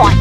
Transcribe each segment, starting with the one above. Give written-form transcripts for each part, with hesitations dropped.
point.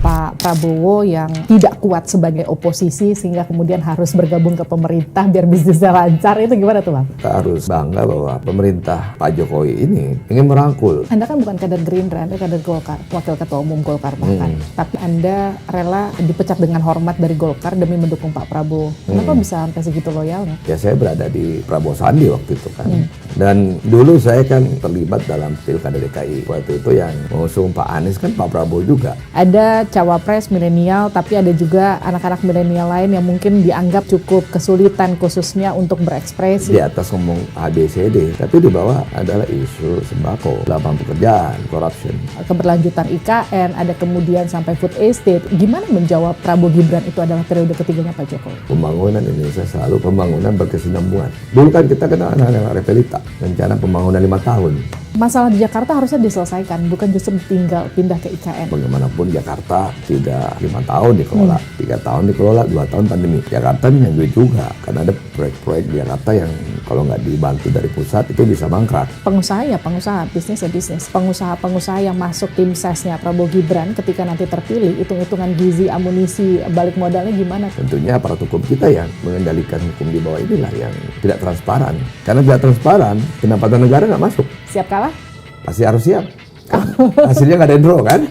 Pak Prabowo yang tidak kuat sebagai oposisi sehingga kemudian harus bergabung ke pemerintah biar bisnisnya lancar, itu gimana tuh Bang? Kita harus bangga bahwa pemerintah Pak Jokowi ini ingin merangkul. Anda kan bukan kader Gerindra, Anda kader Golkar, wakil ketua umum Golkar bahkan. Tapi Anda rela dipecat dengan hormat dari Golkar demi mendukung Pak Prabowo. Kenapa bisa sampai segitu loyalnya? Ya saya berada di Prabowo Sandi waktu itu kan. Dan dulu saya kan terlibat dalam Pilkada DKI. Waktu itu yang mengusung Pak Anies kan Pak Prabowo juga. Ada cawapres milenial, tapi ada juga anak-anak milenial lain yang mungkin dianggap cukup kesulitan khususnya untuk berekspresi. Di atas ngomong ABCD, tapi di bawah adalah isu sembako, lapangan pekerjaan, corruption. Keberlanjutan IKN, ada kemudian sampai food estate. Gimana menjawab Prabowo Gibran itu adalah periode ketiganya Pak Jokowi? Pembangunan Indonesia selalu pembangunan berkesinambungan. Dulu kan kita kenal anak-anak Repelita, rencana pembangunan 5 tahun. Masalah di Jakarta harusnya diselesaikan, bukan justru pindah ke IKN. Bagaimanapun Jakarta tidak 5 tahun dikelola, 3 tahun dikelola, 2 tahun pandemi. Jakarta punya duit juga, karena ada proyek-proyek di Jakarta yang kalau nggak dibantu dari pusat itu bisa mangkrak. Pengusaha ya pengusaha, bisnis ya bisnis. Pengusaha-pengusaha yang masuk tim sesnya Prabowo Gibran ketika nanti terpilih, hitung-hitungan gizi, amunisi, balik modalnya gimana? Tentunya aparat hukum kita yang mengendalikan hukum di bawah inilah yang tidak transparan. Karena tidak transparan, pendapatan negara nggak masuk. Siap kalah? Pasti harus siap. Hasilnya nggak ada draw kan?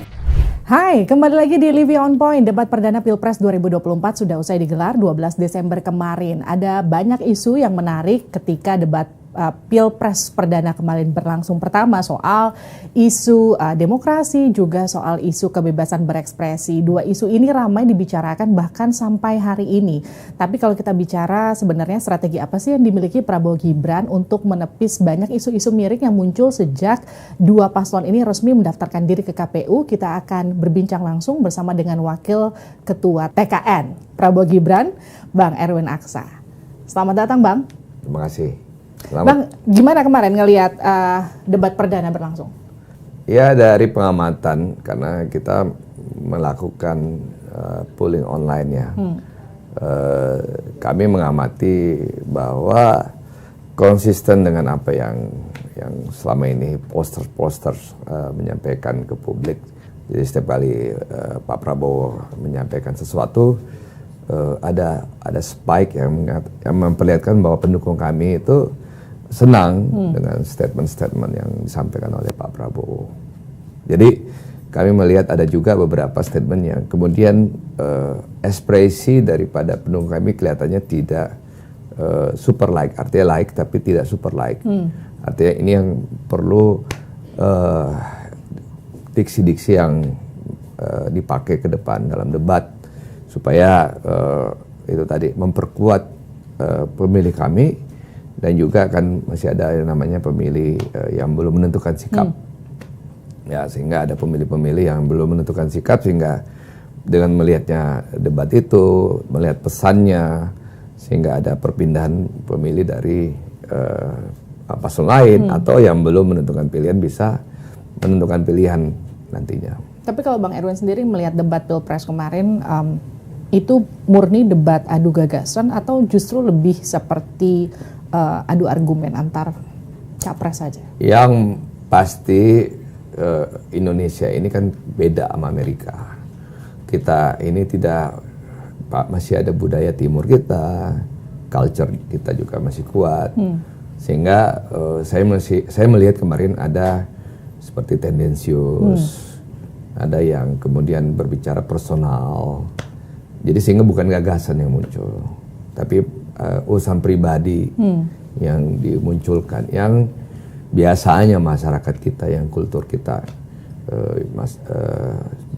Hai, kembali lagi di Livia On Point. Debat perdana Pilpres 2024 sudah usai digelar 12 Desember kemarin. Ada banyak isu yang menarik ketika debat Pilpres perdana kemarin berlangsung. Pertama soal isu demokrasi, juga soal isu kebebasan berekspresi. Dua isu ini ramai dibicarakan bahkan sampai hari ini. Tapi kalau kita bicara sebenarnya strategi apa sih yang dimiliki Prabowo Gibran untuk menepis banyak isu-isu miring yang muncul sejak dua paslon ini resmi mendaftarkan diri ke KPU. Kita akan berbincang langsung bersama dengan Wakil Ketua TKN Prabowo Gibran, Bang Erwin Aksa. Selamat datang Bang. Terima kasih. Selamat. Bang, gimana kemarin ngelihat debat perdana berlangsung? Ya dari pengamatan, karena kita melakukan polling online ya. Kami mengamati bahwa konsisten dengan apa yang selama ini poster menyampaikan ke publik. Jadi setiap kali Pak Prabowo menyampaikan sesuatu, ada spike yang memperlihatkan bahwa pendukung kami itu senang dengan statement-statement yang disampaikan oleh Pak Prabowo. Jadi kami melihat ada juga beberapa statement yang kemudian ekspresi daripada pendukung kami kelihatannya tidak super like, artinya like tapi tidak super like. Artinya ini yang perlu diksi-diksi yang dipakai ke depan dalam debat supaya itu tadi memperkuat pemilih kami. Dan juga kan masih ada yang namanya pemilih yang belum menentukan sikap. Ya, sehingga ada pemilih-pemilih yang belum menentukan sikap, sehingga dengan melihatnya debat itu, melihat pesannya, sehingga ada perpindahan pemilih dari paslon lain atau yang belum menentukan pilihan bisa menentukan pilihan nantinya. Tapi kalau Bang Erwin sendiri melihat debat Pilpres kemarin, itu murni debat adu gagasan atau justru lebih seperti adu argumen antar capres saja? Yang pasti Indonesia ini kan beda sama Amerika. Kita ini masih ada budaya timur kita, culture kita juga masih kuat. Sehingga saya melihat kemarin ada seperti tendensius, ada yang kemudian berbicara personal. Jadi sehingga bukan gagasan yang muncul, tapi urusan pribadi yang dimunculkan, yang biasanya masyarakat kita, yang kultur kita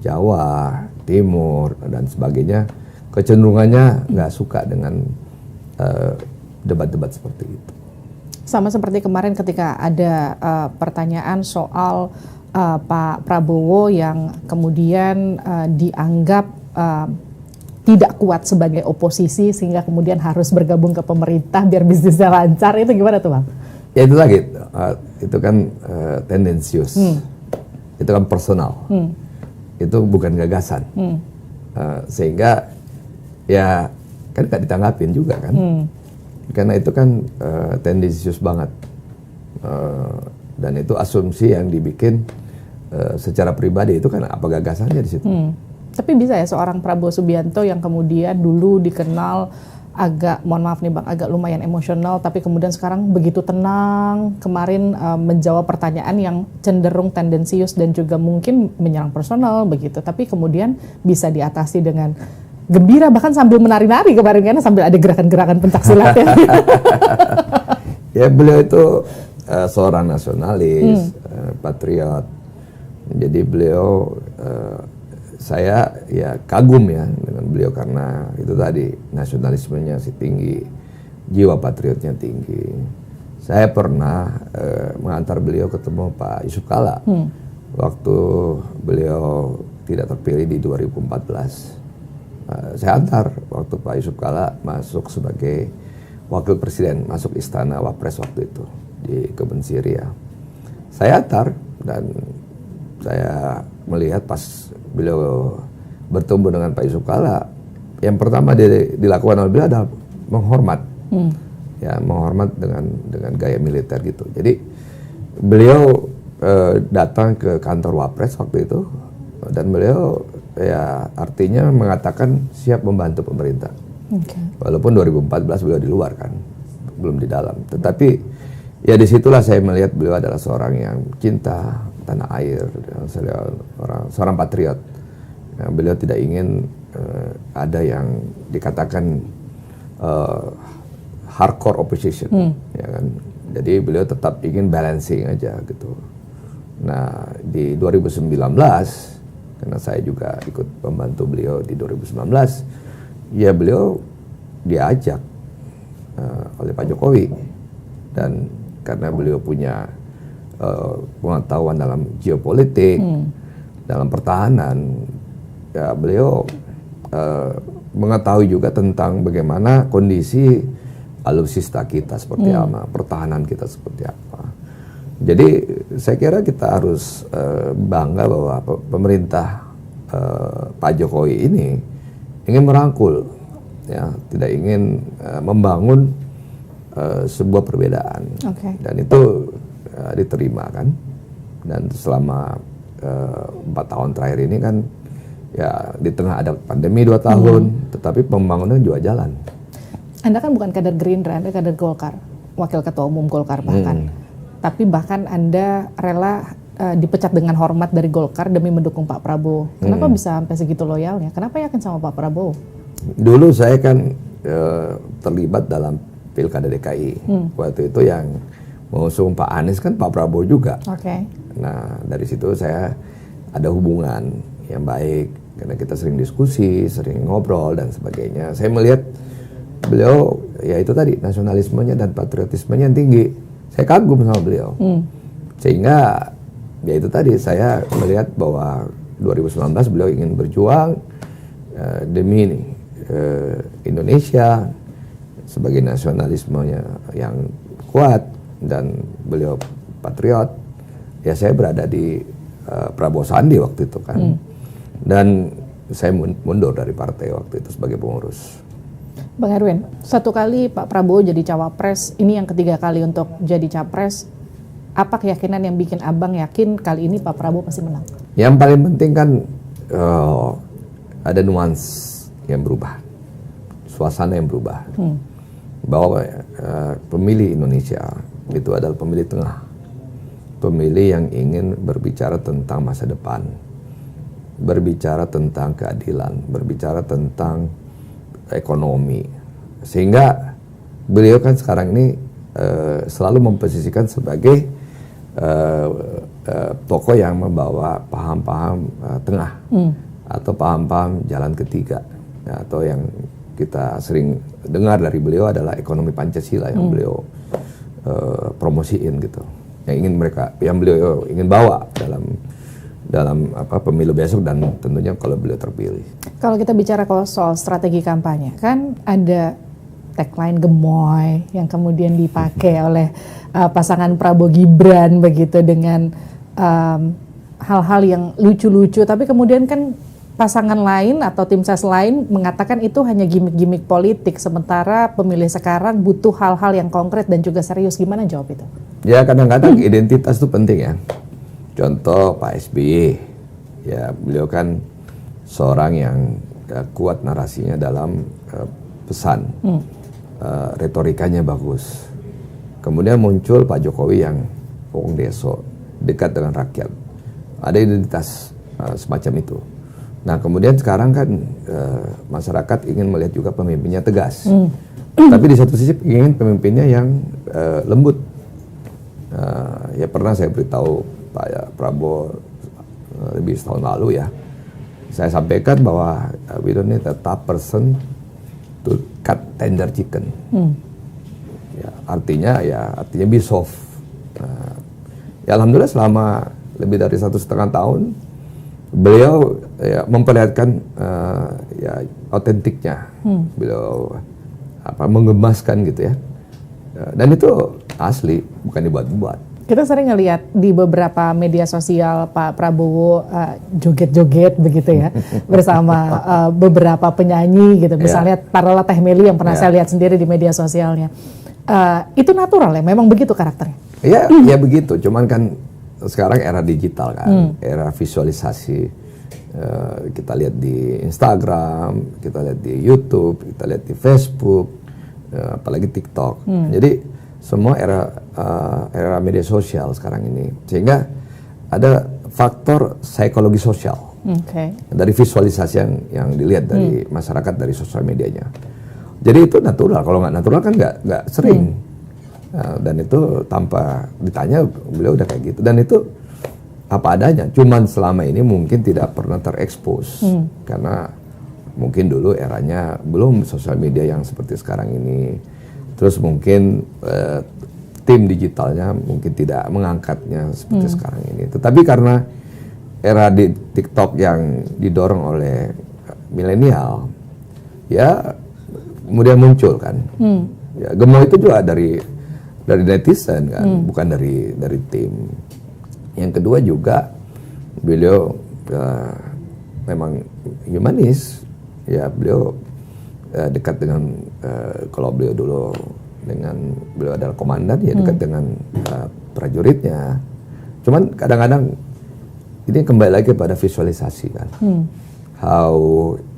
Jawa, Timur dan sebagainya, kecenderungannya nggak suka dengan debat-debat seperti itu. Sama seperti kemarin ketika ada pertanyaan soal Pak Prabowo yang kemudian dianggap tidak kuat sebagai oposisi sehingga kemudian harus bergabung ke pemerintah biar bisnisnya lancar, itu gimana tuh Bang? Ya itu lagi, itu kan tendensius, itu kan personal, itu bukan gagasan, sehingga ya kan gak ditanggapin juga kan, karena itu kan tendensius banget, dan itu asumsi yang dibikin secara pribadi itu kan apa gagasannya di situ. Tapi bisa ya seorang Prabowo Subianto yang kemudian dulu dikenal agak, mohon maaf nih Bang, agak lumayan emosional, tapi kemudian sekarang begitu tenang, kemarin menjawab pertanyaan yang cenderung tendensius dan juga mungkin menyerang personal begitu, tapi kemudian bisa diatasi dengan gembira, bahkan sambil menari-nari kemarin karena sambil ada gerakan-gerakan pencaksilat ya. Ya beliau itu seorang nasionalis, patriot. Jadi beliau saya ya kagum ya dengan beliau karena itu tadi nasionalismenya tinggi, jiwa patriotnya tinggi. Saya pernah mengantar beliau ketemu Pak Yusuf Kalla waktu beliau tidak terpilih di 2014. Saya antar waktu Pak Yusuf Kalla masuk sebagai wakil presiden, masuk istana Wapres waktu itu di Kebun Sirih. Saya antar dan saya melihat pas beliau bertemu dengan Pak Yusuf Kalla, yang pertama dilakukan oleh beliau adalah menghormat, ya menghormat dengan gaya militer gitu. Jadi beliau datang ke kantor Wapres waktu itu dan beliau ya artinya mengatakan siap membantu pemerintah. Walaupun 2014 beliau di luar kan, belum di dalam. Tetapi ya disitulah saya melihat beliau adalah seorang yang cinta tanah air, seorang patriot. Beliau tidak ingin ada yang dikatakan hardcore opposition, ya kan. Jadi beliau tetap ingin balancing aja gitu. Nah di 2019, karena saya juga ikut membantu beliau di 2019, ya beliau diajak oleh Pak Jokowi, dan karena beliau punya pengetahuan dalam geopolitik, dalam pertahanan, ya beliau mengetahui juga tentang bagaimana kondisi alutsista kita seperti apa, pertahanan kita seperti apa. Jadi saya kira kita harus bangga bahwa pemerintah Pak Jokowi ini ingin merangkul, ya tidak ingin membangun sebuah perbedaan, dan itu diterima kan. Dan selama 4 tahun terakhir ini kan ya di tengah ada pandemi 2 tahun, tetapi pembangunan juga jalan. Anda kan bukan kader Gerindra, Anda kader Golkar, wakil ketua umum Golkar bahkan. Tapi bahkan Anda rela dipecat dengan hormat dari Golkar demi mendukung Pak Prabowo. Kenapa bisa sampai segitu loyalnya? Kenapa yakin sama Pak Prabowo? Dulu saya kan terlibat dalam Pilkada DKI. Waktu itu yang mengusung Pak Anies kan Pak Prabowo juga. Nah dari situ saya ada hubungan yang baik karena kita sering diskusi, sering ngobrol dan sebagainya. Saya melihat beliau ya itu tadi nasionalismenya dan patriotismenya yang tinggi. Saya kagum sama beliau. Sehingga ya itu tadi saya melihat bahwa 2019 beliau ingin berjuang demi Indonesia sebagai nasionalismenya yang kuat, dan beliau patriot. Ya saya berada di Prabowo Sandi waktu itu kan, dan saya mundur dari partai waktu itu sebagai pengurus. Bang Erwin, 1 kali Pak Prabowo jadi cawapres, ini yang ketiga kali untuk jadi capres. Apa keyakinan yang bikin abang yakin kali ini Pak Prabowo pasti menang? Yang paling penting kan ada nuansa yang berubah, suasana yang berubah. Bahwa pemilih Indonesia itu adalah pemilih tengah, pemilih yang ingin berbicara tentang masa depan, berbicara tentang keadilan, berbicara tentang ekonomi. Sehingga beliau kan sekarang ini selalu memposisikan sebagai tokoh yang membawa paham-paham tengah, atau paham-paham jalan ketiga, ya, atau yang kita sering dengar dari beliau adalah ekonomi Pancasila yang beliau promosiin gitu, yang beliau ingin bawa dalam pemilu besok dan tentunya kalau beliau terpilih. Kalau kita bicara soal strategi kampanye, kan ada tagline gemoy yang kemudian dipakai oleh pasangan Prabowo Gibran begitu, dengan hal-hal yang lucu-lucu, tapi kemudian kan pasangan lain atau tim ses lain mengatakan itu hanya gimmick-gimmick politik, sementara pemilih sekarang butuh hal-hal yang konkret dan juga serius. Gimana jawab itu? Ya kadang-kadang identitas itu penting ya. Contoh Pak SBY, ya beliau kan seorang yang kuat narasinya dalam pesan, retorikanya bagus. Kemudian muncul Pak Jokowi yang wong deso, dekat dengan rakyat, ada identitas semacam itu. Nah kemudian sekarang kan masyarakat ingin melihat juga pemimpinnya tegas, tapi di satu sisi ingin pemimpinnya yang lembut. Ya pernah saya beritahu Pak Prabowo lebih setahun lalu ya, saya sampaikan bahwa we don't need a tough person to cut tender chicken. Ya, artinya be soft. Ya alhamdulillah selama lebih dari 1,5 tahun beliau ya, memperlihatkan ya otentiknya. Beliau menggemaskan gitu ya. Dan itu asli, bukan dibuat-buat. Kita sering ngelihat di beberapa media sosial Pak Prabowo joget-joget begitu ya bersama beberapa penyanyi gitu. Misalnya Parola Teh Meli yang pernah saya lihat sendiri di media sosialnya. Itu natural ya, memang begitu karakternya? Ya begitu, cuman kan sekarang era digital kan, era visualisasi. Kita lihat di Instagram, kita lihat di YouTube, kita lihat di Facebook, apalagi TikTok. Jadi semua era media sosial sekarang ini, sehingga ada faktor psikologi sosial dari visualisasi yang dilihat dari masyarakat dari sosial medianya. Jadi itu natural. Kalau nggak natural kan nggak sering. Dan itu tanpa ditanya beliau udah kayak gitu. Dan itu apa adanya. Cuman selama ini mungkin tidak pernah terekspos karena mungkin dulu eranya belum sosial media yang seperti sekarang ini. Terus mungkin tim digitalnya mungkin tidak mengangkatnya seperti sekarang ini. Tetapi karena era di TikTok yang didorong oleh milenial, ya kemudian muncul kan. Ya, gemoy itu juga dari netizen kan, bukan dari tim. Yang kedua juga beliau memang humanis, ya beliau dekat dengan kalau beliau dulu beliau adalah komandan ya dekat dengan prajuritnya. Cuman kadang-kadang ini kembali lagi pada visualisasi kan. How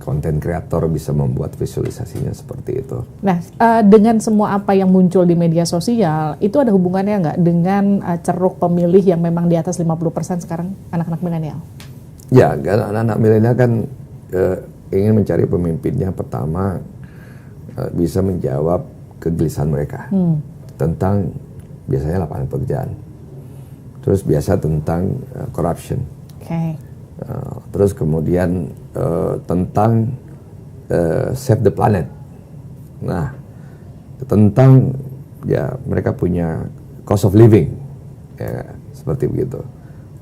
content creator bisa membuat visualisasinya seperti itu. Nah, dengan semua apa yang muncul di media sosial, itu ada hubungannya nggak dengan ceruk pemilih yang memang di atas 50% sekarang anak-anak milenial? Ya, anak-anak milenial kan ingin mencari pemimpinnya pertama bisa menjawab kegelisahan mereka tentang biasanya lapangan pekerjaan, terus biasa tentang corruption, terus kemudian tentang save the planet. Nah, tentang ya mereka punya cost of living, ya, seperti begitu.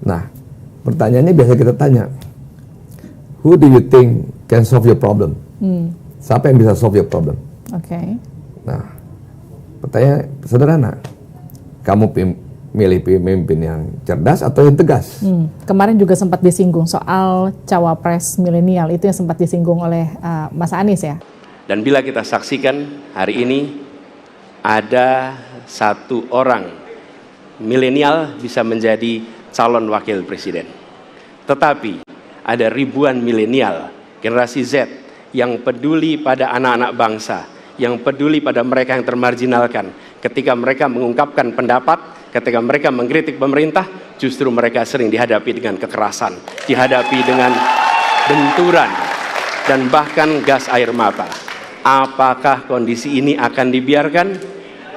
Nah, pertanyaannya biasa kita tanya, who do you think can solve your problem? Siapa yang bisa solve your problem? Nah, pertanyaan sederhana. Kamu milih pemimpin yang cerdas atau yang tegas? Kemarin juga sempat disinggung soal cawapres milenial, itu yang sempat disinggung oleh Mas Anies ya. Dan bila kita saksikan hari ini ada satu orang milenial bisa menjadi calon wakil presiden. Tetapi ada ribuan milenial, generasi Z yang peduli pada anak-anak bangsa, yang peduli pada mereka yang termarginalkan. Ketika mereka mengungkapkan pendapat, ketika mereka mengkritik pemerintah, justru mereka sering dihadapi dengan kekerasan, dihadapi dengan benturan, dan bahkan gas air mata. Apakah kondisi ini akan dibiarkan?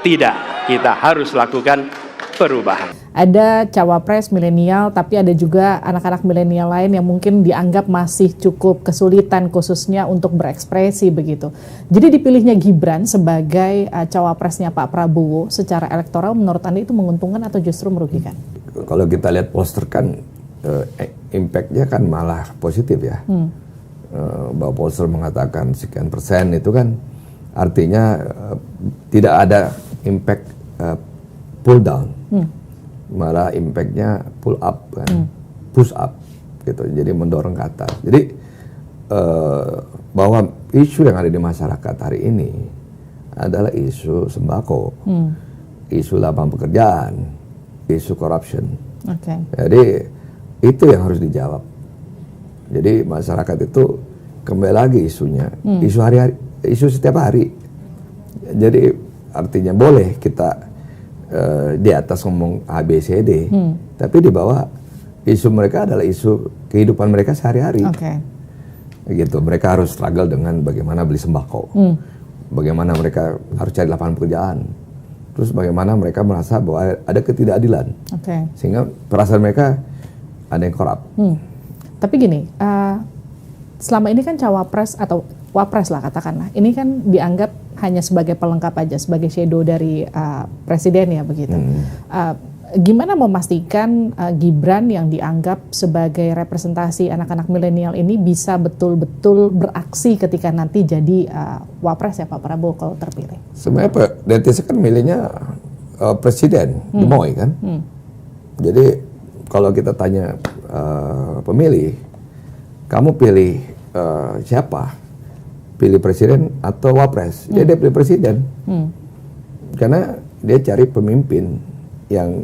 Tidak, kita harus lakukan perubahan. Ada cawapres milenial, tapi ada juga anak-anak milenial lain yang mungkin dianggap masih cukup kesulitan khususnya untuk berekspresi begitu. Jadi dipilihnya Gibran sebagai cawapresnya Pak Prabowo secara elektoral, menurut Anda itu menguntungkan atau justru merugikan? Kalau kita lihat poster kan impact-nya kan malah positif ya. Bahwa poster mengatakan sekian persen itu kan artinya tidak ada impact pull down. Malah impactnya pull up kan, push up gitu, jadi mendorong ke atas. Jadi bahwa isu yang ada di masyarakat hari ini adalah isu sembako, isu lapangan pekerjaan, isu corruption. Okay. Jadi itu yang harus dijawab. Jadi masyarakat itu kembali lagi isunya, isu hari-hari, isu setiap hari. Jadi artinya boleh kita di atas ngomong ABCD, tapi di bawah isu mereka adalah isu kehidupan mereka sehari-hari. Okay. Gitu, mereka harus struggle dengan bagaimana beli sembako, bagaimana mereka harus cari lapangan pekerjaan, terus bagaimana mereka merasa bahwa ada ketidakadilan, sehingga perasaan mereka ada yang korup. Tapi gini, selama ini kan cawapres atau wapres lah katakanlah, ini kan dianggap hanya sebagai pelengkap aja, sebagai shadow dari presiden ya begitu. Gimana memastikan Gibran yang dianggap sebagai representasi anak-anak milenial ini bisa betul-betul beraksi ketika nanti jadi wapres ya Pak Prabowo kalau terpilih? Sebenarnya Pak netizen kan milihnya presiden, gemoy kan. Jadi kalau kita tanya pemilih, kamu pilih siapa? Pilih presiden atau wapres? Dia pilih presiden, karena dia cari pemimpin yang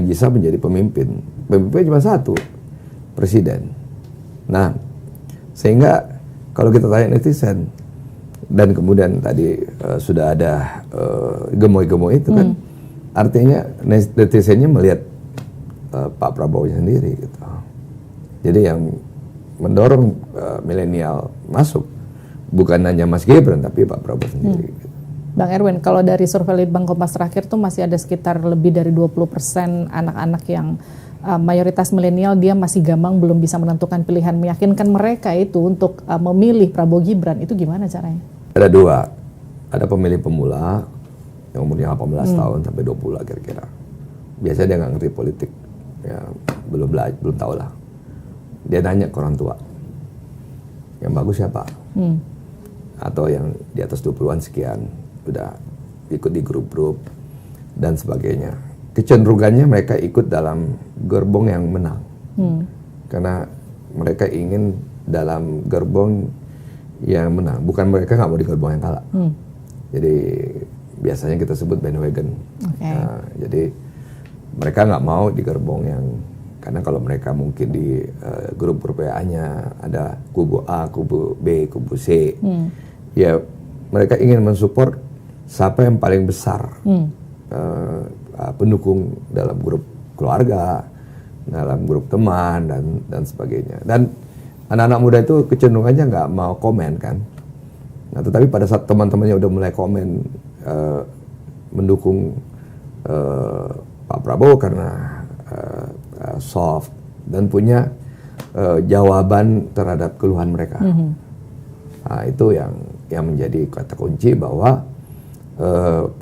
bisa menjadi pemimpin. Pemimpin cuma satu, presiden. Nah, sehingga kalau kita tanya netizen, dan kemudian tadi sudah ada gemoy-gemoy itu kan, artinya netizennya melihat Pak Prabowo sendiri gitu. Jadi yang mendorong milenial masuk bukan hanya Mas Gibran tapi Pak Prabowo sendiri. Bang Erwin, kalau dari survei Litbang Kompas terakhir tuh masih ada sekitar lebih dari 20% anak-anak yang mayoritas milenial dia masih gambang belum bisa menentukan pilihan, meyakinkan mereka itu untuk memilih Prabowo Gibran. Itu gimana caranya? Ada dua, ada pemilih pemula yang umurnya 18 tahun sampai 20 kira-kira. Biasanya dia nggak ngerti politik, ya belum tahu lah. Dia nanya ke orang tua, yang bagus siapa? Atau yang di atas 20-an sekian, udah ikut di grup-grup dan sebagainya. Kecenderungannya mereka ikut dalam gerbong yang menang, karena mereka ingin dalam gerbong yang menang, bukan mereka nggak mau di gerbong yang kalah. Jadi biasanya kita sebut bandwagon. Nah, jadi mereka nggak mau di gerbong yang, karena kalau mereka mungkin di grup-grup WA-nya ada kubu A, kubu B, kubu C, ya mereka ingin mensupport siapa yang paling besar pendukung dalam grup keluarga, dalam grup teman dan sebagainya. Dan anak-anak muda itu kecenderungannya nggak mau komen kan. Nah, tetapi pada saat teman-temannya udah mulai komen mendukung Pak Prabowo karena soft dan punya jawaban terhadap keluhan mereka. Nah, itu yang menjadi kata kunci bahwa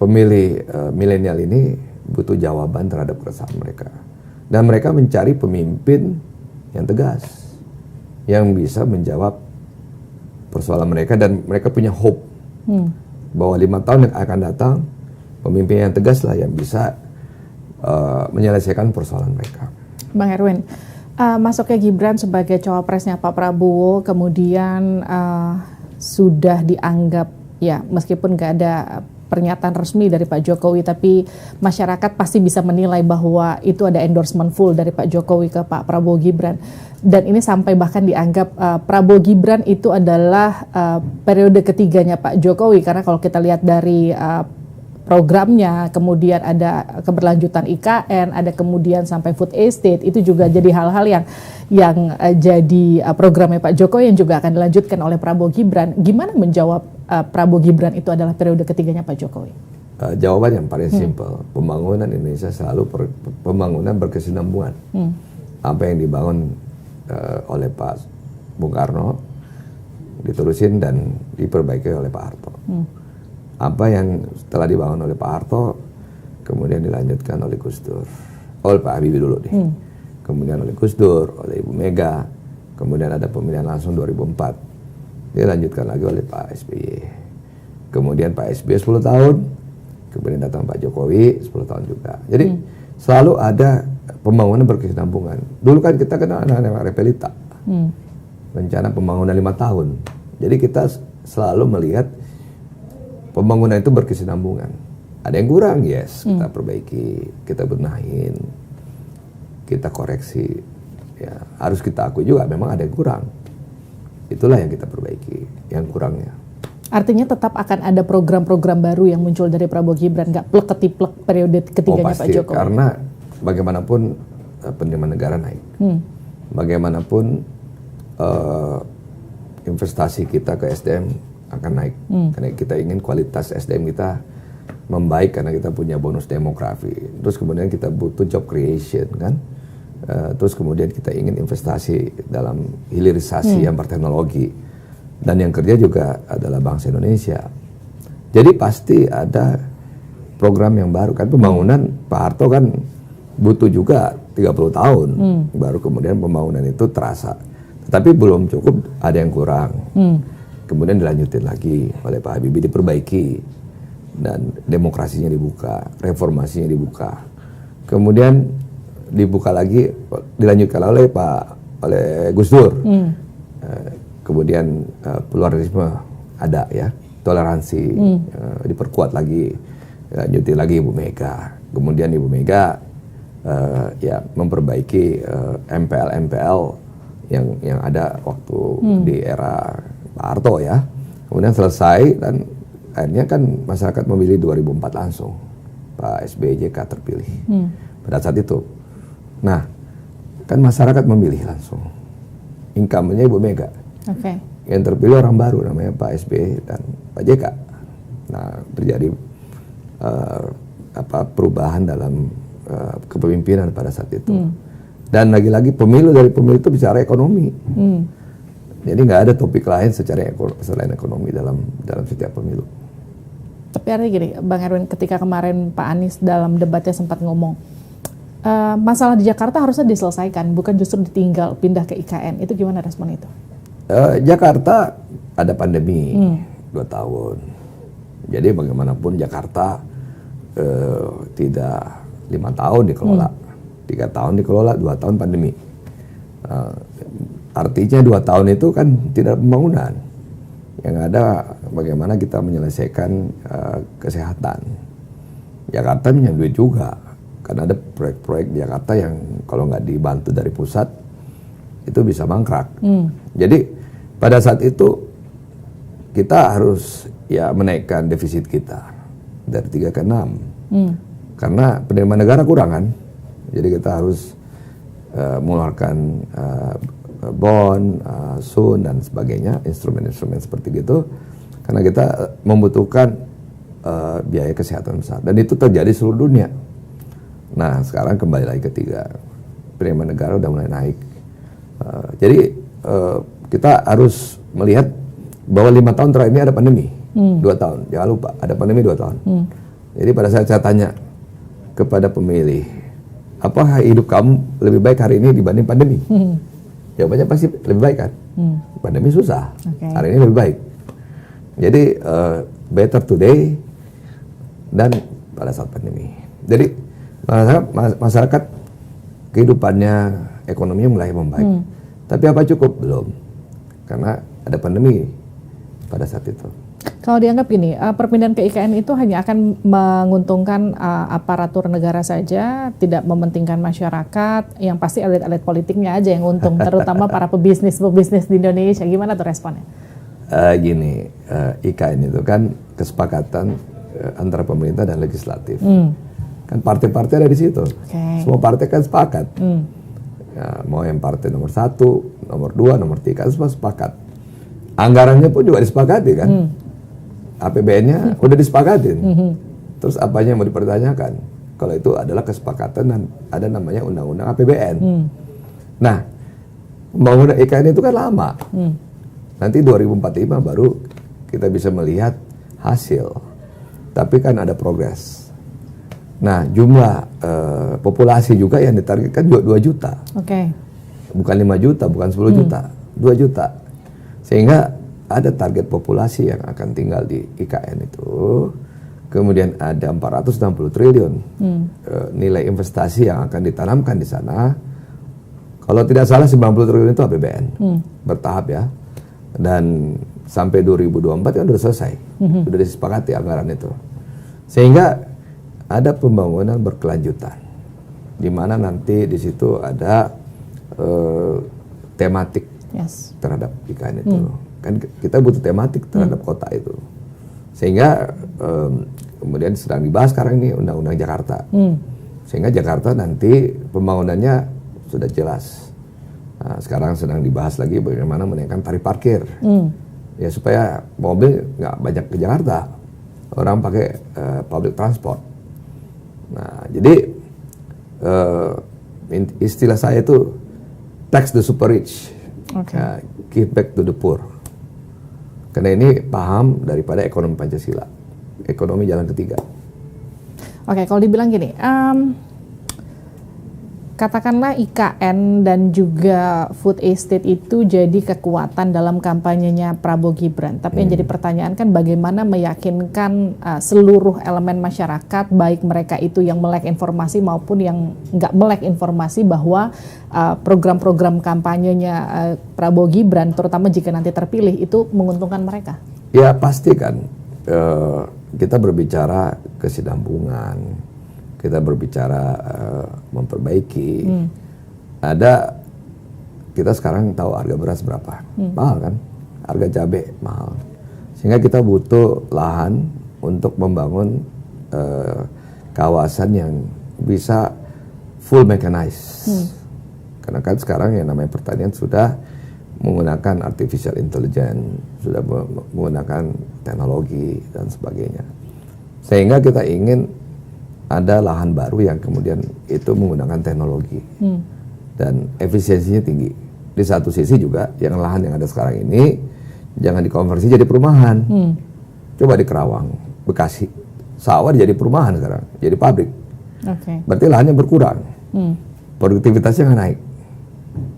pemilih milenial ini butuh jawaban terhadap keresahan mereka, dan mereka mencari pemimpin yang tegas yang bisa menjawab persoalan mereka, dan mereka punya hope bahwa 5 tahun yang akan datang pemimpin yang tegas lah yang bisa menyelesaikan persoalan mereka. Bang Erwin, masuknya Gibran sebagai cawapresnya Pak Prabowo kemudian sudah dianggap ya, meskipun nggak ada pernyataan resmi dari Pak Jokowi, tapi masyarakat pasti bisa menilai bahwa itu ada endorsement full dari Pak Jokowi ke Pak Prabowo Gibran. Dan ini sampai bahkan dianggap Prabowo Gibran itu adalah periode ketiganya Pak Jokowi, karena kalau kita lihat dari programnya, kemudian ada keberlanjutan IKN, ada kemudian sampai food estate, itu juga jadi hal-hal yang jadi programnya Pak Jokowi yang juga akan dilanjutkan oleh Prabowo Gibran. Gimana menjawab Prabowo Gibran itu adalah periode ketiganya Pak Jokowi? Jawaban yang paling simpel, pembangunan Indonesia selalu pembangunan berkesinambungan. Apa yang dibangun oleh Pak Bung Karno diterusin dan diperbaiki oleh Pak Harto. Apa yang telah dibangun oleh Pak Harto kemudian dilanjutkan oleh Gus Dur, oleh Pak Habibie dulu deh, kemudian oleh Gus Dur, oleh Ibu Mega, kemudian ada pemilihan langsung 2004, dilanjutkan lagi oleh Pak SBY, kemudian Pak SBY 10 tahun, kemudian datang Pak Jokowi 10 tahun juga. Jadi selalu ada pembangunan berkesinambungan. Dulu kan kita kenal anak-anak Repelita, rencana pembangunan 5 tahun. Jadi kita selalu melihat pembangunan itu berkesinambungan. Ada yang kurang, yes, kita perbaiki, kita benahin. kita koreksi. Ya, harus kita akui juga memang ada yang kurang. Itulah yang kita perbaiki, yang kurangnya. Artinya tetap akan ada program-program baru yang muncul dari Prabowo Gibran, nggak plek-ketiplek periode ketiganya pasti, Pak Jokowi? Karena bagaimanapun penerimaan negara naik. Bagaimanapun investasi kita ke SDM akan naik. Karena kita ingin kualitas SDM kita membaik karena kita punya bonus demografi. Terus kemudian kita butuh job creation kan. Terus kemudian kita ingin investasi dalam hilirisasi yang berteknologi. Dan yang kerja juga adalah bangsa Indonesia. Jadi pasti ada program yang baru kan. Pembangunan Pak Harto kan butuh juga 30 tahun. Baru kemudian pembangunan itu terasa. Tetapi belum cukup, ada yang kurang. Kemudian dilanjutin lagi oleh Pak Habibie, diperbaiki. Dan demokrasinya dibuka, reformasinya dibuka. Kemudian dibuka lagi, dilanjutkan oleh Gus Dur. Kemudian pluralisme ada ya, toleransi diperkuat lagi, lanjutin lagi Ibu Mega. Kemudian Ibu Mega ya memperbaiki MPL yang ada waktu di era Pak Harto ya. Kemudian selesai dan akhirnya kan masyarakat memilih 2004 langsung Pak SBY JK terpilih pada saat itu. Nah, kan masyarakat memilih langsung. Income-nya Ibu Mega. Okay. Yang terpilih orang baru namanya Pak SBY dan Pak JK. Nah, terjadi perubahan dalam kepemimpinan pada saat itu. Dan lagi-lagi pemilu dari pemilu itu bicara ekonomi. Jadi nggak ada topik lain selain ekonomi dalam setiap pemilu. Tapi ada gini, Bang Erwin, ketika kemarin Pak Anies dalam debatnya sempat ngomong, masalah di Jakarta harusnya diselesaikan, bukan justru ditinggal pindah ke IKN. Itu gimana respon itu? Jakarta ada pandemi 2 tahun. Jadi bagaimanapun Jakarta tidak 5 tahun dikelola, 3 tahun dikelola, 2 tahun pandemi. Artinya 2 tahun itu kan tidak pembangunan. Yang ada bagaimana kita menyelesaikan kesehatan. Jakarta punya duit juga, karena ada proyek-proyek di Jakarta yang kalau nggak dibantu dari pusat itu bisa mangkrak. Jadi pada saat itu kita harus ya menaikkan defisit kita dari 3 ke 6. Karena penerimaan negara kurang kan. Jadi kita harus mengeluarkan bond, sun dan sebagainya, instrumen-instrumen seperti gitu. Karena kita membutuhkan biaya kesehatan besar. Dan itu terjadi seluruh dunia. Nah sekarang kembali lagi ke 3. Penerimaan negara udah mulai naik. Jadi kita harus melihat bahwa 5 tahun terakhir ini ada pandemi. 2 tahun, jangan lupa ada pandemi 2 tahun. Jadi pada saat saya tanya kepada pemilih, apakah hidup kamu lebih baik hari ini dibanding pandemi? Jawabannya pasti lebih baik kan? Pandemi susah, hari ini lebih baik. Jadi better today dan pada saat pandemi. Jadi masyarakat kehidupannya, ekonominya mulai membaik. Tapi apa cukup? Belum. Karena ada pandemi pada saat itu. Kalau dianggap gini, perpindahan ke IKN itu hanya akan menguntungkan aparatur negara saja, tidak mementingkan masyarakat, yang pasti elit-elit politiknya aja yang untung, terutama para pebisnis di Indonesia. Gimana tuh responnya? IKN itu kan kesepakatan antara pemerintah dan legislatif. Kan partai-partai ada di situ. Semua partai kan sepakat. Ya, mau yang partai nomor 1, nomor 2, nomor 3, semua sepakat. Anggarannya pun juga disepakati kan. APBN-nya udah disepakatin. Terus apanya mau dipertanyakan? Kalau itu adalah kesepakatan dan ada namanya undang-undang APBN. Nah, pembangunan IKN itu kan lama. Nanti 2045 baru kita bisa melihat hasil. Tapi kan ada progres. Nah, jumlah populasi juga yang ditargetkan 2 juta. Bukan 5 juta, bukan 10 juta. 2 juta. Sehingga ada target populasi yang akan tinggal di IKN itu. Kemudian ada 460 triliun nilai investasi yang akan ditanamkan di sana. Kalau tidak salah 90 triliun itu APBN. Bertahap ya. Dan sampai 2024 kan sudah selesai. Sudah disepakati anggaran itu. Sehingga ada pembangunan berkelanjutan. di mana nanti di situ ada tematik terhadap IKN itu. Kan kita butuh tematik terhadap kota itu. Sehingga kemudian sedang dibahas sekarang ini Undang-Undang Jakarta. Sehingga Jakarta nanti pembangunannya sudah jelas. Nah, sekarang sedang dibahas lagi bagaimana menaikkan tarif parkir. Ya supaya mobil nggak banyak ke Jakarta. Orang pakai public transport. Nah, jadi istilah saya itu tax the super rich, give back to the poor. Karena ini paham daripada ekonomi Pancasila, ekonomi jalan ketiga. Oke, kalau dibilang gini, katakanlah IKN dan juga food estate itu jadi kekuatan dalam kampanyenya Prabowo Gibran. Tapi yang jadi pertanyaan kan bagaimana meyakinkan seluruh elemen masyarakat, baik mereka itu yang melek informasi maupun yang nggak melek informasi, bahwa program-program kampanyenya Prabowo Gibran, terutama jika nanti terpilih, itu menguntungkan mereka. Ya pasti kan, kita berbicara kesinambungan. Kita berbicara memperbaiki. Ada, kita sekarang tahu harga beras berapa, mahal kan, harga cabai mahal, sehingga kita butuh lahan untuk membangun kawasan yang bisa full mechanized. Karena kan sekarang yang namanya pertanian sudah menggunakan artificial intelligence, sudah menggunakan teknologi dan sebagainya, sehingga kita ingin ada lahan baru yang kemudian itu menggunakan teknologi dan efisiensinya tinggi. Di satu sisi juga yang lahan yang ada sekarang ini jangan dikonversi jadi perumahan. Coba di Kerawang, Bekasi, sawah jadi perumahan sekarang, jadi pabrik. Berarti lahannya berkurang, produktivitasnya nggak naik.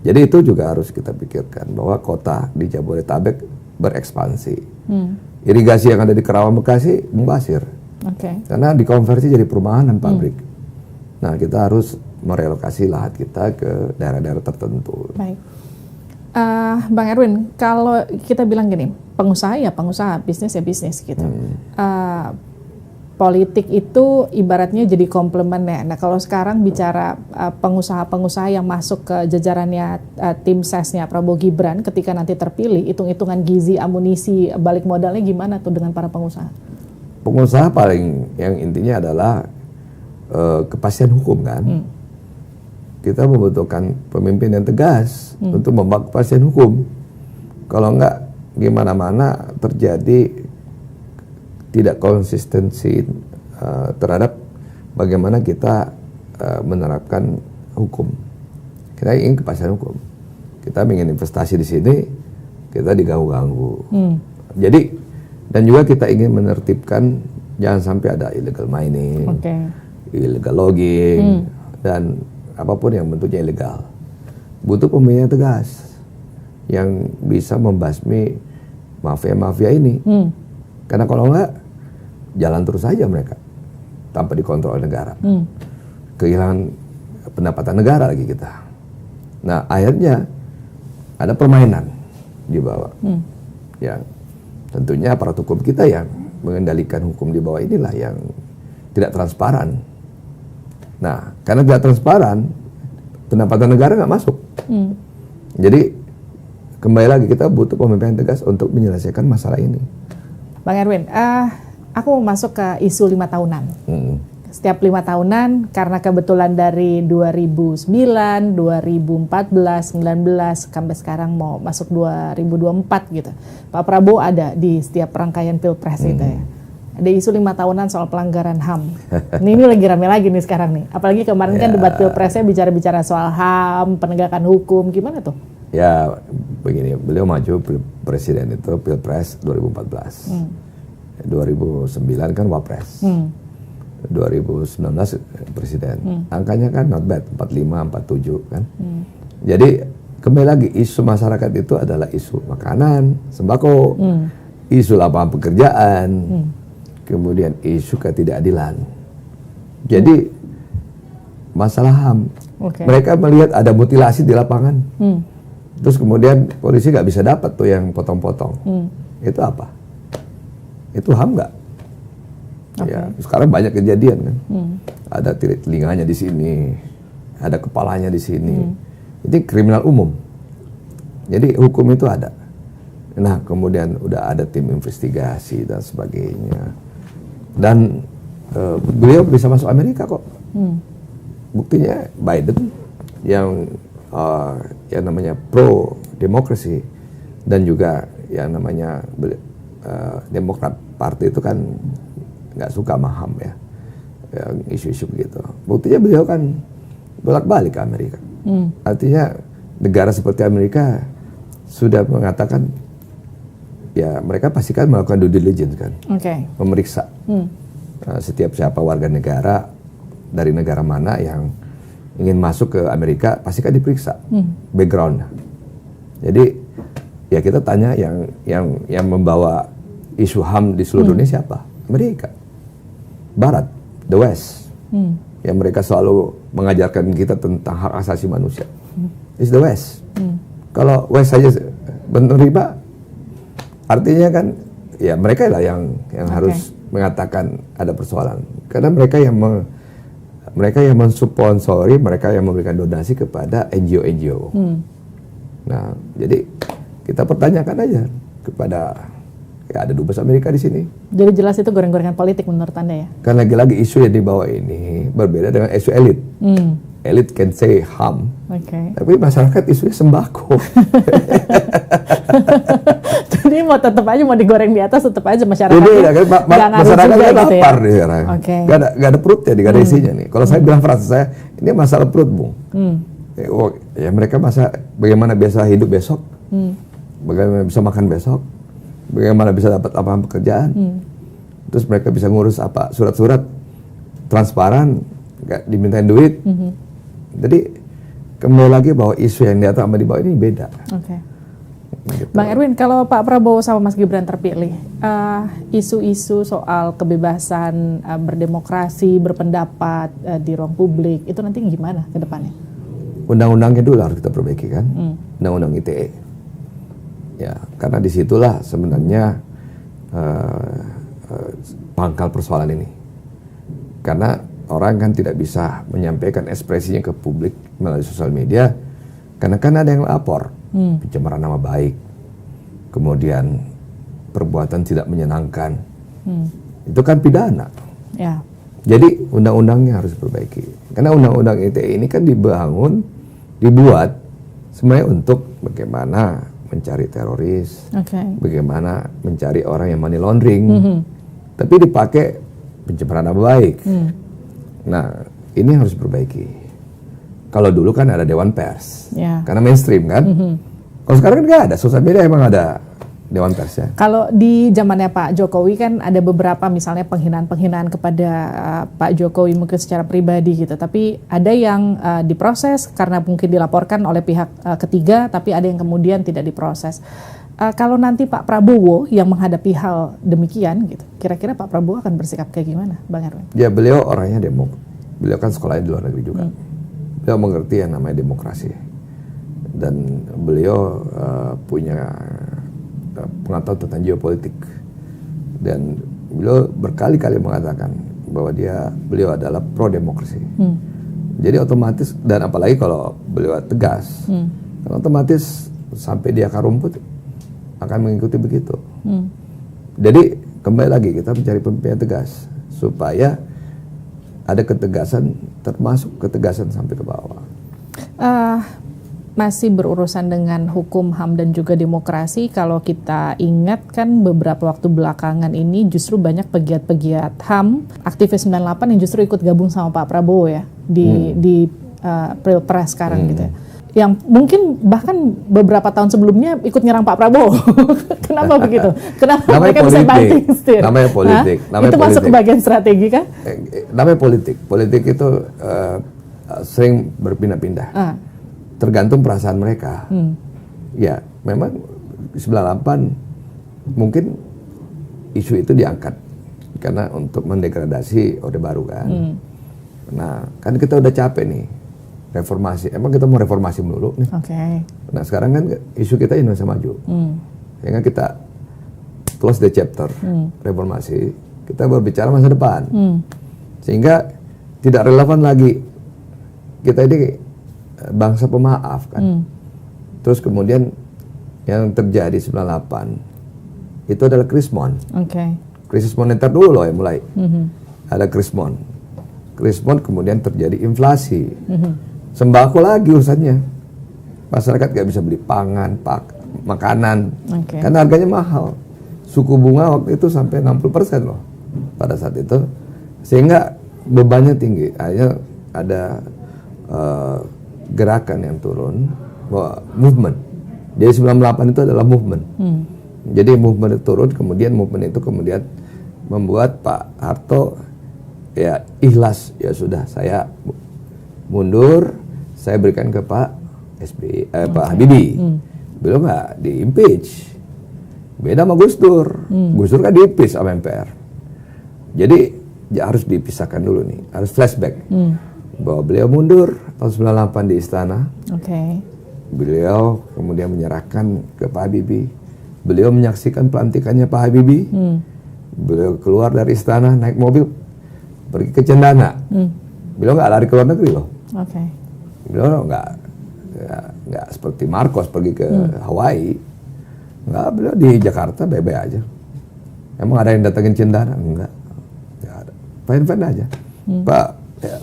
Jadi itu juga harus kita pikirkan bahwa kota di Jabodetabek berekspansi. Irigasi yang ada di Kerawang, Bekasi membasir. Karena dikonversi jadi perumahan dan pabrik. Nah, kita harus merelokasi lahan kita ke daerah-daerah tertentu. Baik. Bang Erwin, kalau kita bilang gini, pengusaha ya pengusaha, bisnis ya bisnis gitu. Politik itu ibaratnya jadi komplement ya. Nah, kalau sekarang bicara pengusaha-pengusaha yang masuk ke jajarannya tim sesnya Prabowo Gibran ketika nanti terpilih, hitung-hitungan gizi, amunisi, balik modalnya gimana tuh dengan para pengusaha? Pengusaha paling yang intinya adalah kepastian hukum kan. Kita membutuhkan pemimpin yang tegas untuk membawa kepastian hukum. Kalau enggak, gimana-mana terjadi tidak konsistensi terhadap bagaimana kita menerapkan hukum. Kita ingin kepastian hukum. Kita ingin investasi di sini, kita diganggu-ganggu. Jadi dan juga kita ingin menertibkan jangan sampai ada illegal mining, illegal logging, dan apapun yang bentuknya ilegal. Butuh pemimpin yang tegas yang bisa membasmi mafia-mafia ini. Karena kalau enggak, jalan terus saja mereka tanpa dikontrol negara. Kehilangan pendapatan negara lagi kita. Nah, akhirnya ada permainan di bawah. Yang tentunya aparat hukum kita yang mengendalikan hukum di bawah inilah yang tidak transparan. Nah, karena tidak transparan, pendapatan negara nggak masuk. Jadi kembali lagi kita butuh pemimpin yang tegas untuk menyelesaikan masalah ini. Bang Erwin, aku mau masuk ke isu 5 tahunan. Setiap 5 tahunan, karena kebetulan dari 2009, 2014, 19, sampai sekarang mau masuk 2024 gitu. Pak Prabowo ada di setiap rangkaian Pilpres itu ya. Ada isu 5 tahunan soal pelanggaran HAM. Ini lagi rame lagi nih sekarang nih. Apalagi kemarin kan debat Pilpresnya bicara-bicara soal HAM, penegakan hukum, gimana tuh? Ya begini, beliau maju presiden itu Pilpres 2014. 2009 kan Wapres. 2019 presiden. Angkanya kan not bad, 45, 47 kan. Jadi kembali lagi isu masyarakat itu adalah isu makanan, sembako, isu lapangan pekerjaan, kemudian isu ketidakadilan. Jadi masalah HAM. Mereka melihat ada mutilasi di lapangan. Terus kemudian polisi nggak bisa dapat tuh yang potong-potong. Itu apa? Itu HAM nggak? Ya, sekarang banyak kejadian kan. Ada telinganya di sini, ada kepalanya di sini. Itu kriminal umum. Jadi hukum itu ada. Nah, kemudian udah ada tim investigasi dan sebagainya. Dan beliau bisa masuk Amerika kok. Buktinya Biden yang namanya pro demokrasi dan juga yang namanya Demokrat Party itu kan nggak suka sama HAM ya, isu-isu begitu. Buktinya beliau kan bolak-balik ke Amerika. Artinya negara seperti Amerika sudah mengatakan ya mereka pasti kan melakukan due diligence kan, memeriksa setiap siapa warga negara dari negara mana yang ingin masuk ke Amerika pasti kan diperiksa background. Jadi ya kita tanya yang membawa isu HAM di seluruh dunia siapa? Amerika Barat, the West. Yang mereka selalu mengajarkan kita tentang hak asasi manusia. It's the West. Kalau West saja menerima, artinya kan ya mereka lah yang harus mengatakan ada persoalan. Karena mereka yang mensponsori, mereka yang memberikan donasi kepada NGO-NGO. Nah, jadi kita pertanyakan aja kepada ya ada dubes Amerika di sini. Jadi jelas itu goreng-gorengan politik menurut Anda ya? Kan lagi-lagi isu yang dibawa ini berbeda dengan isu elit. Elit can say HAM, tapi masyarakat isunya sembako. Jadi tetap aja mau digoreng di atas, tetap aja masyarakat. Jadi masyarakatnya lapar gitu nih sekarang. Gak ada perutnya, gak ada isinya nih. Kalau saya bilang frasa saya, ini masalah perut, Bung. Ya mereka bagaimana biasa hidup besok, bagaimana bisa makan besok, bagaimana bisa dapat lapangan pekerjaan, terus mereka bisa ngurus apa surat-surat transparan, nggak dimintain duit. Jadi kembali lagi bahwa isu yang di atas sama di bawah ini beda. Gitu. Bang Erwin, kalau Pak Prabowo sama Mas Gibran terpilih, isu-isu soal kebebasan berdemokrasi, berpendapat di ruang publik itu nanti gimana ke depannya? Undang-undangnya dulu harus kita perbaiki kan, undang-undang ITE. Ya, karena disitulah sebenarnya pangkal persoalan ini. Karena orang kan tidak bisa menyampaikan ekspresinya ke publik melalui sosial media, karena kan ada yang lapor, pencemaran nama baik, kemudian perbuatan tidak menyenangkan, itu kan pidana. Ya. Jadi undang-undangnya harus diperbaiki. Karena undang-undang ITE ini kan dibuat sebenarnya untuk bagaimana mencari teroris, bagaimana mencari orang yang money laundering, tapi dipakai pencemaran nama baik. Nah, ini harus diperbaiki. Kalau dulu kan ada Dewan Pers, karena mainstream kan. Kalau sekarang kan nggak ada, sosial media emang ada Dewan Pers ya. Kalau di zamannya Pak Jokowi kan ada beberapa misalnya penghinaan-penghinaan kepada Pak Jokowi mungkin secara pribadi gitu. Tapi ada yang diproses karena mungkin dilaporkan oleh pihak ketiga, tapi ada yang kemudian tidak diproses. Kalau nanti Pak Prabowo yang menghadapi hal demikian gitu, kira-kira Pak Prabowo akan bersikap kayak gimana, Bang Erwin? Ya beliau orangnya beliau kan sekolahnya di luar negeri juga. Beliau mengerti yang namanya demokrasi. Dan beliau punya pengetahuan tentang geopolitik, dan beliau berkali-kali mengatakan bahwa beliau adalah pro demokrasi. Jadi otomatis, dan apalagi kalau beliau tegas, otomatis sampai di akar rumput akan mengikuti begitu. Jadi kembali lagi kita mencari pemimpin yang tegas supaya ada ketegasan, termasuk ketegasan sampai ke bawah. Masih berurusan dengan hukum HAM dan juga demokrasi, kalau kita ingat kan beberapa waktu belakangan ini justru banyak pegiat-pegiat HAM, aktivis 98 yang justru ikut gabung sama Pak Prabowo ya di Pilpres sekarang gitu ya. Yang mungkin bahkan beberapa tahun sebelumnya ikut nyerang Pak Prabowo. Kenapa begitu? Kenapa namanya mereka bisa banting setir? Namanya politik. Itu masuk ke bagian strategi kan? Namanya politik. Politik itu sering berpindah-pindah. Tergantung perasaan mereka. Ya, memang 98 mungkin isu itu diangkat karena untuk mendegradasi Orde Baru kan. Nah, kan kita udah capek nih reformasi. Emang kita mau reformasi melulu nih. Nah, sekarang kan isu kita Indonesia Maju. Sehingga kita close the chapter reformasi. Kita berbicara masa depan. Sehingga tidak relevan lagi kita ini bangsa pemaaf kan. Terus kemudian yang terjadi 98 itu adalah krismon. Krisis moneter dulu loh yang mulai. Ada krismon. Krismon kemudian terjadi inflasi. Sembako lagi urusannya. Masyarakat gak bisa beli pangan, makanan. Karena harganya mahal. Suku bunga waktu itu sampai 60% loh pada saat itu. Sehingga bebannya tinggi. Akhirnya ada gerakan yang turun, bahwa movement. Jadi 98 itu adalah movement. Jadi movement itu turun, kemudian movement itu kemudian membuat Pak Harto ya ikhlas, ya sudah saya mundur, saya berikan ke Pak Pak Habibie. Beliau nggak di impeach. Beda sama Gus Dur. Gus Dur kan di impeach sama MPR. Jadi ya harus dipisahkan dulu nih, harus flashback. Bahwa beliau mundur tahun 98 di istana. Beliau kemudian menyerahkan ke Pak Habibie. Beliau menyaksikan pelantikannya Pak Habibie. Beliau keluar dari istana naik mobil pergi ke Cendana. Beliau nggak lari ke luar negeri loh. Beliau nggak seperti Marcos pergi ke Hawaii. Nggak, beliau di Jakarta bebe aja. Emang ada yang datangin Cendana? Enggak ada. Fine-fine aja.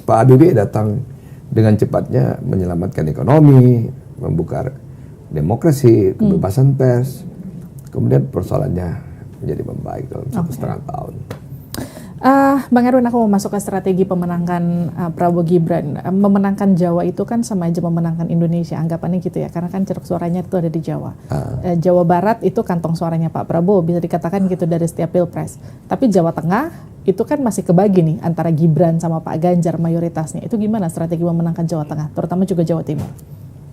Pak Habibie datang dengan cepatnya menyelamatkan ekonomi, membuka demokrasi, kebebasan pers. Kemudian persoalannya menjadi membaik dalam 1,5 tahun. Bang Erwin, aku mau masuk ke strategi pemenangkan Prabowo Gibran. Memenangkan Jawa itu kan sama aja memenangkan Indonesia, anggapannya gitu ya, karena kan ceruk suaranya itu ada di Jawa. Jawa Barat itu kantong suaranya Pak Prabowo, bisa dikatakan gitu dari setiap pilpres. Tapi Jawa Tengah itu kan masih kebagi nih antara Gibran sama Pak Ganjar mayoritasnya. Itu gimana strategi memenangkan Jawa Tengah, terutama juga Jawa Timur?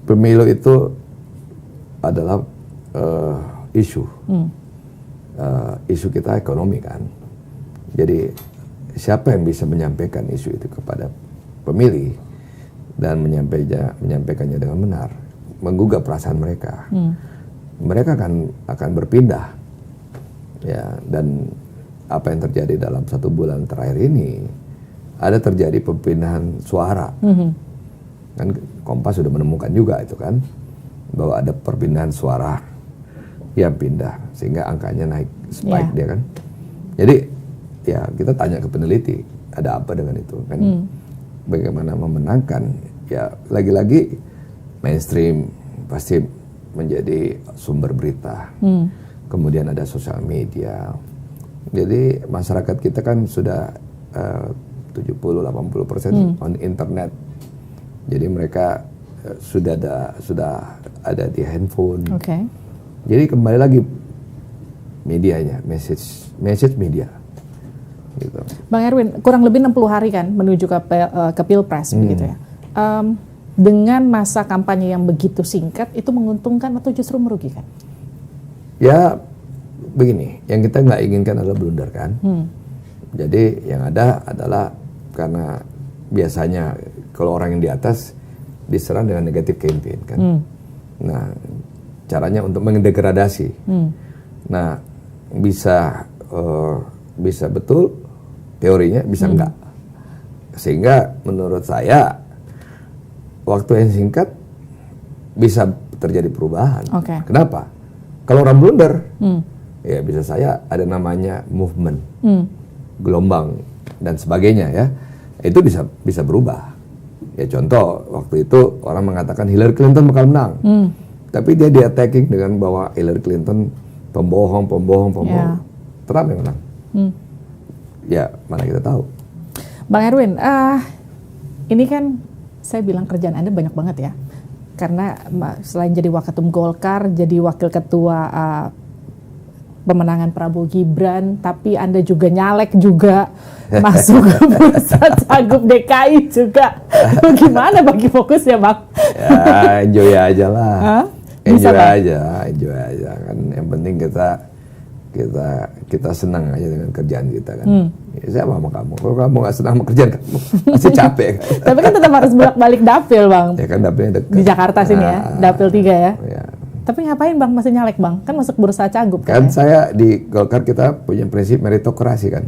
Pemilu itu adalah isu. Isu kita ekonomi kan. Jadi siapa yang bisa menyampaikan isu itu kepada pemilih dan menyampaikannya dengan benar, menggugah perasaan mereka, mereka akan berpindah, ya. Dan apa yang terjadi dalam 1 bulan terakhir ini, ada terjadi perpindahan suara. Kan Kompas sudah menemukan juga itu kan, bahwa ada perpindahan suara yang pindah sehingga angkanya naik spike dia kan. Jadi ya kita tanya ke peneliti, ada apa dengan itu kan? Bagaimana memenangkan? Ya lagi-lagi mainstream pasti menjadi sumber berita. Kemudian ada sosial media. Jadi masyarakat kita kan sudah 70-80% on internet. Jadi mereka sudah ada di handphone. Jadi kembali lagi medianya, message media. Gitu. Bang Erwin, kurang lebih 60 hari kan menuju ke Pilpres begitu ya. Dengan masa kampanye yang begitu singkat, itu menguntungkan atau justru merugikan? Ya begini, yang kita nggak inginkan adalah blunder kan. Jadi yang ada adalah karena biasanya kalau orang yang di atas diserang dengan negatif campaign kan. Nah caranya untuk mendegradasi. Nah bisa betul teorinya, bisa enggak. Sehingga menurut saya waktu yang singkat bisa terjadi perubahan. Kenapa? Kalau orang blunder, ya bisa saya ada namanya movement, gelombang dan sebagainya ya. Itu bisa berubah. Ya contoh waktu itu orang mengatakan Hillary Clinton bakal menang, tapi dia di-attacking dengan bahwa Hillary Clinton pembohong. Trump yang menang. Ya mana kita tahu. Bang Erwin, ini kan saya bilang kerjaan Anda banyak banget ya. Karena selain jadi Waketum Golkar, jadi Wakil Ketua pemenangan Prabowo Gibran, tapi Anda juga nyalek juga, masuk ke bursa Cagup DKI juga. Gimana bagi fokusnya Bang? Ya enjoy aja lah. Enjoy aja kan. Yang penting kita senang aja dengan kerjaan kita kan. Ya, saya sama kamu. Kalau kamu nggak senang sama kerjaan kamu, pasti capek kan. Tapi kan tetap harus bolak-balik dapil Bang. Ya kan dapilnya dekat. Di Jakarta sini ya, dapil 3 ya. Tapi ngapain Bang masih nyalek Bang? Kan masuk bursa Cagup kan. Saya di Golkar kita punya prinsip meritokrasi kan.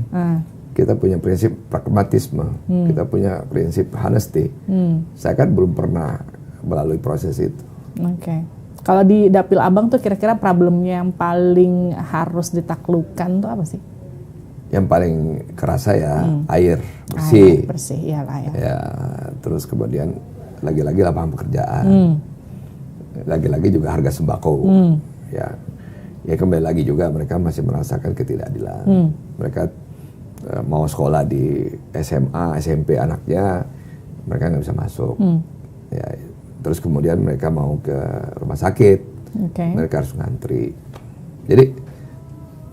kita punya prinsip pragmatisme, kita punya prinsip honesty. Saya kan belum pernah melalui proses itu. Oke. Kalau di Dapil Abang tuh kira-kira problemnya yang paling harus ditaklukkan tuh apa sih? Yang paling kerasa ya air bersih. Air bersih, ya lah ya. Ya, terus kemudian lagi-lagi lapangan pekerjaan. Lagi-lagi juga harga sembako. Ya kembali lagi juga mereka masih merasakan ketidakadilan. Mereka mau sekolah di SMA, SMP anaknya, mereka nggak bisa masuk. Ya, terus kemudian mereka mau ke rumah sakit, mereka harus ngantri. Jadi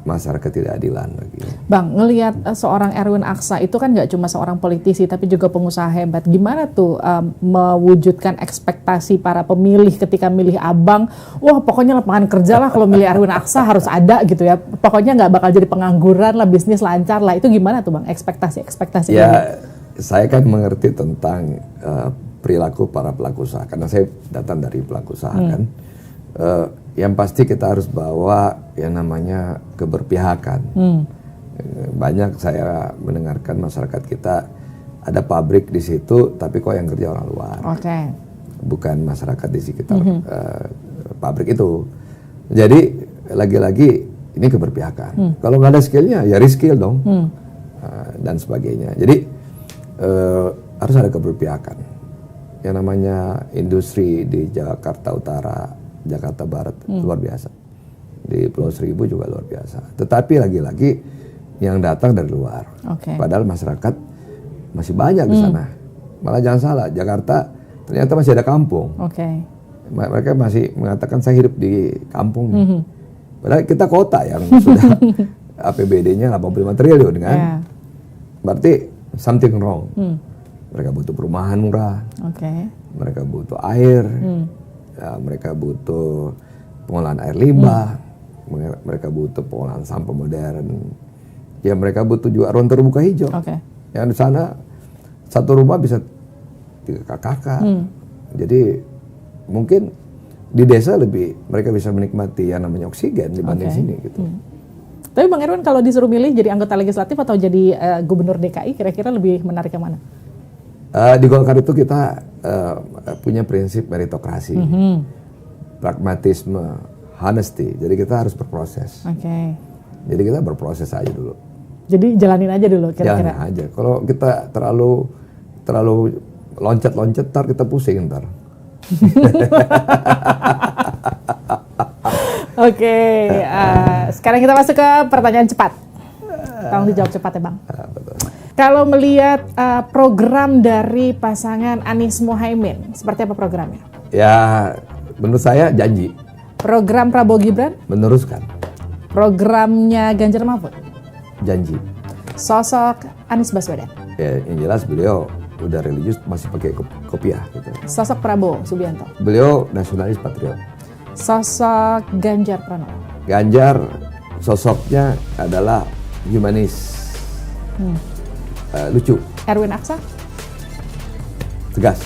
masyarakat tidak adilan lagi. Bang, ngelihat seorang Erwin Aksa itu kan nggak cuma seorang politisi tapi juga pengusaha hebat. Gimana tuh mewujudkan ekspektasi para pemilih ketika milih Abang? Wah, pokoknya lapangan kerja lah kalau milih Erwin Aksa harus ada gitu ya. Pokoknya nggak bakal jadi pengangguran lah, bisnis lancar lah. Itu gimana tuh Bang, ekspektasi ya, ini? Saya kan mengerti tentang perilaku para pelaku usaha karena saya datang dari pelaku usaha kan. Yang pasti kita harus bawa yang namanya keberpihakan. Banyak saya mendengarkan masyarakat kita ada pabrik di situ, tapi kok yang kerja orang luar, bukan masyarakat di sekitar pabrik itu. Jadi lagi-lagi ini keberpihakan. Kalau nggak ada skillnya, ya reskill dong, dan sebagainya. Jadi harus ada keberpihakan. Yang namanya industri di Jakarta Utara, Jakarta Barat luar biasa, di Pulau Seribu juga luar biasa. Tetapi lagi-lagi yang datang dari luar, padahal masyarakat masih banyak di sana. Malah jangan salah, Jakarta ternyata masih ada kampung. Mereka masih mengatakan saya hidup di kampung. Padahal kita kota yang sudah APBD-nya 85 triliun kan, berarti something wrong. Mereka butuh perumahan murah, mereka butuh air. Ya, mereka butuh pengolahan air limbah, mereka butuh pengolahan sampah modern. Ya mereka butuh juga ruang terbuka hijau. Yang di sana satu rumah bisa 3 kakak. Jadi mungkin di desa mereka bisa menikmati yang namanya oksigen dibanding sini gitu. Tapi Bang Erwin kalau disuruh milih jadi anggota legislatif atau jadi gubernur DKI, kira-kira lebih menarik yang mana? Di Golkar itu kita punya prinsip meritokrasi, pragmatisme, honesty. Jadi kita harus berproses. Jadi kita berproses aja dulu. Jadi jalanin aja dulu kira-kira. Jalanin aja. Kalau kita terlalu loncat-loncat, ntar kita pusing ntar. Sekarang kita masuk ke pertanyaan cepat. Tolong dijawab cepat ya Bang. Betul. Kalau melihat program dari pasangan Anies Mohaimin, seperti apa programnya? Ya, menurut saya janji. Program Prabowo Gibran? Meneruskan. Programnya Ganjar Mahfud? Janji. Sosok Anies Baswedan? Ya, yang jelas beliau udah religius, masih pakai kopiah gitu. Sosok Prabowo Subianto? Beliau nasionalis patriot. Sosok Ganjar Pranowo? Ganjar sosoknya adalah humanis. Lucu. Erwin Aksa? Tegas.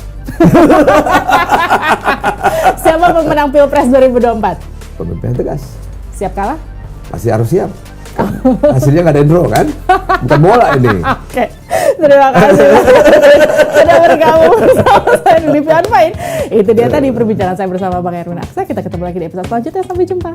Siapa pemenang Pilpres 2024? Pemimpin tegas. Siap kalah? Pasti harus siap. Hasilnya nggak ada yang draw kan? Bukan bola ini. Terima kasih sudah bergabung bersama saya di Livian Fine. Itu dia tadi perbincangan saya bersama Bang Erwin Aksa. Kita ketemu lagi di episode selanjutnya. Sampai jumpa.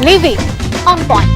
Living on point.